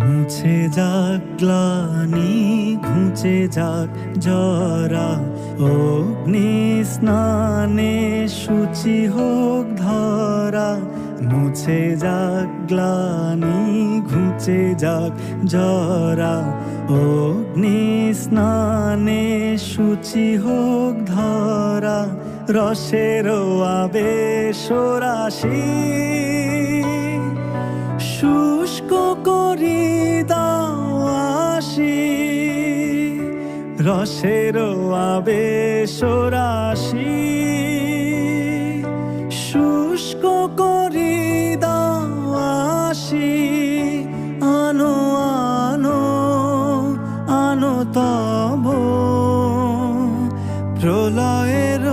মুছে যাক গ্লানি, ঘুচে যাক জরা, অগ্নি স্নানে শুচি হোক ধরা। মুছে যাক গ্লানি, ঘুচে যাক জরা, অগ্নি স্নানে শুচি হোক ধরা। রসের আবেশ রাশি শুষ্ক করি দাও আসি, রসের আবেশ রাশি শুষ্ক করি দাও আসি। আনো আনো আনো তব প্রলয়ের